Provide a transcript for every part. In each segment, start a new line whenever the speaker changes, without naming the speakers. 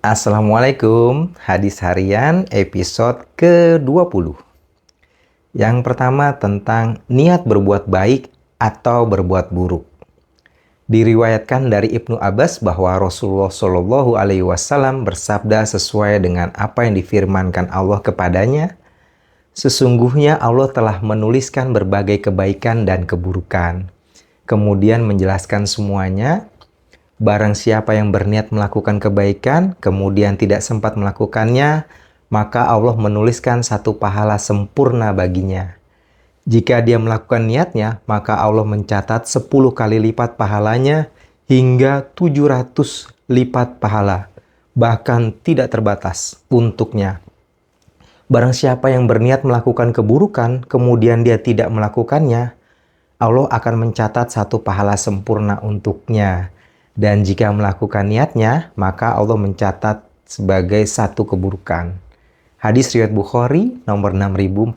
Assalamualaikum, hadis harian episode ke-20. Yang pertama tentang niat berbuat baik atau berbuat buruk. Diriwayatkan dari Ibnu Abbas bahwa Rasulullah Shallallahu Alaihi Wasallam bersabda sesuai dengan apa yang difirmankan Allah kepadanya. Sesungguhnya Allah telah menuliskan berbagai kebaikan dan keburukan. Kemudian menjelaskan semuanya. Barang siapa yang berniat melakukan kebaikan, kemudian tidak sempat melakukannya, maka Allah menuliskan satu pahala sempurna baginya. Jika dia melakukan niatnya, maka Allah mencatat 10 kali lipat pahalanya hingga 700 lipat pahala. Bahkan tidak terbatas untuknya. Barang siapa yang berniat melakukan keburukan, kemudian dia tidak melakukannya, Allah akan mencatat satu pahala sempurna untuknya. Dan jika melakukan niatnya, maka Allah mencatat sebagai satu keburukan. Hadis riwayat Bukhari nomor 6491.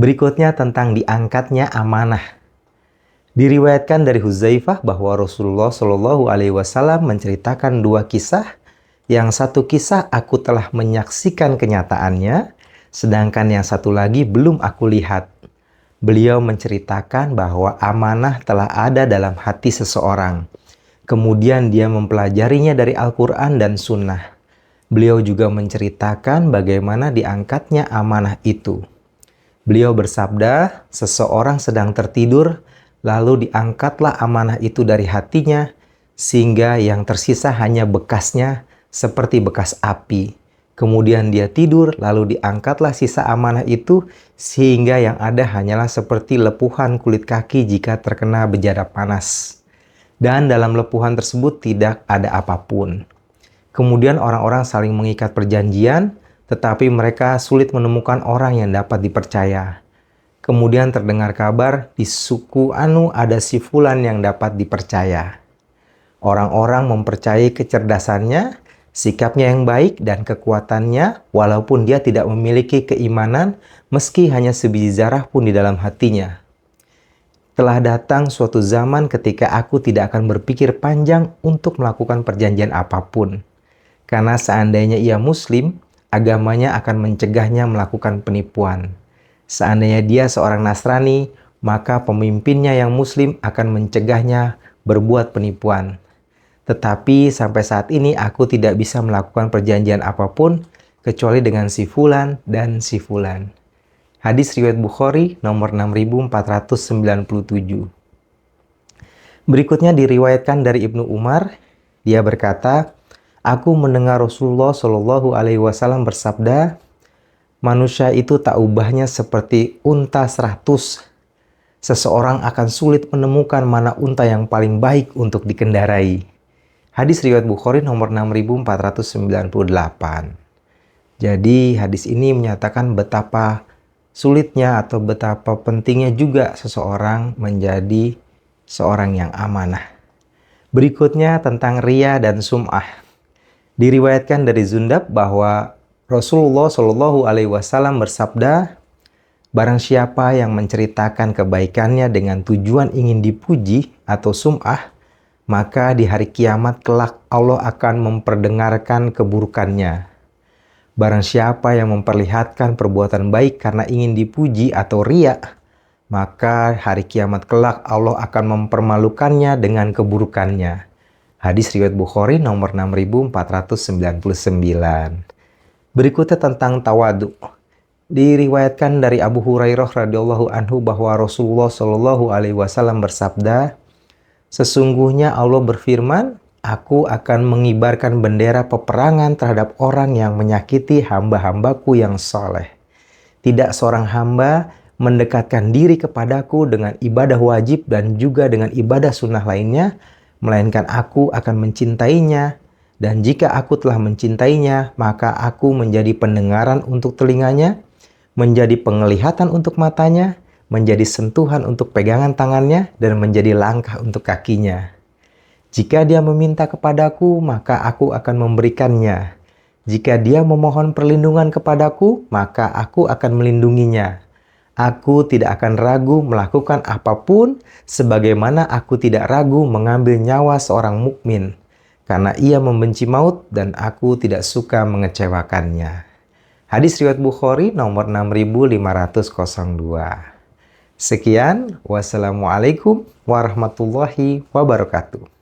Berikutnya tentang diangkatnya amanah. Diriwayatkan dari Huzaifah bahwa Rasulullah Shallallahu Alaihi Wasallam menceritakan dua kisah. Yang satu kisah aku telah menyaksikan kenyataannya, sedangkan yang satu lagi belum aku lihat. Beliau menceritakan bahwa amanah telah ada dalam hati seseorang. Kemudian dia mempelajarinya dari Al-Quran dan Sunnah. Beliau juga menceritakan bagaimana diangkatnya amanah itu. Beliau bersabda, seseorang sedang tertidur, lalu diangkatlah amanah itu dari hatinya, sehingga yang tersisa hanya bekasnya seperti bekas api. Kemudian dia tidur, lalu diangkatlah sisa amanah itu, sehingga yang ada hanyalah seperti lepuhan kulit kaki jika terkena bejana panas. Dan dalam lepuhan tersebut tidak ada apapun. Kemudian orang-orang saling mengikat perjanjian, tetapi mereka sulit menemukan orang yang dapat dipercaya. Kemudian terdengar kabar, di suku Anu ada si Fulan yang dapat dipercaya. Orang-orang mempercayai kecerdasannya, sikapnya yang baik dan kekuatannya, walaupun dia tidak memiliki keimanan, meski hanya sebiji zarah pun di dalam hatinya. Telah datang suatu zaman ketika aku tidak akan berpikir panjang untuk melakukan perjanjian apapun. Karena seandainya ia muslim, agamanya akan mencegahnya melakukan penipuan. Seandainya dia seorang Nasrani, maka pemimpinnya yang muslim akan mencegahnya berbuat penipuan. Tetapi sampai saat ini aku tidak bisa melakukan perjanjian apapun kecuali dengan si Fulan dan si Fulan. Hadis riwayat Bukhari nomor 6497. Berikutnya diriwayatkan dari Ibnu Umar, dia berkata, aku mendengar Rasulullah Shallallahu Alaihi Wasallam bersabda, manusia itu tak ubahnya seperti unta 100. Seseorang akan sulit menemukan mana unta yang paling baik untuk dikendarai. Hadis riwayat Bukhari nomor 6498. Jadi hadis ini menyatakan betapa sulitnya atau betapa pentingnya juga seseorang menjadi seorang yang amanah. Berikutnya tentang riya dan sum'ah. Diriwayatkan dari Zundab bahwa Rasulullah Shallallahu Alaihi Wasallam bersabda, barang siapa yang menceritakan kebaikannya dengan tujuan ingin dipuji atau sum'ah, maka di hari kiamat kelak Allah akan memperdengarkan keburukannya. Barang siapa yang memperlihatkan perbuatan baik karena ingin dipuji atau riya, maka hari kiamat kelak Allah akan mempermalukannya dengan keburukannya. Hadis riwayat Bukhari nomor 6499. Berikutnya tentang tawadu. Diriwayatkan dari Abu Hurairah radhiyallahu anhu bahwa Rasulullah Shallallahu Alaihi Wasallam bersabda, sesungguhnya Allah berfirman, aku akan mengibarkan bendera peperangan terhadap orang yang menyakiti hamba-hambaku yang soleh. Tidak seorang hamba mendekatkan diri kepadaku dengan ibadah wajib dan juga dengan ibadah sunnah lainnya, melainkan aku akan mencintainya. Dan jika aku telah mencintainya, maka aku menjadi pendengaran untuk telinganya, menjadi penglihatan untuk matanya, menjadi sentuhan untuk pegangan tangannya, dan menjadi langkah untuk kakinya. Jika dia meminta kepadaku, maka aku akan memberikannya. Jika dia memohon perlindungan kepadaku, maka aku akan melindunginya. Aku tidak akan ragu melakukan apapun, sebagaimana aku tidak ragu mengambil nyawa seorang mukmin. karena ia membenci maut dan aku tidak suka mengecewakannya. Hadis riwayat Bukhari nomor 6502. Sekian, wassalamualaikum warahmatullahi wabarakatuh.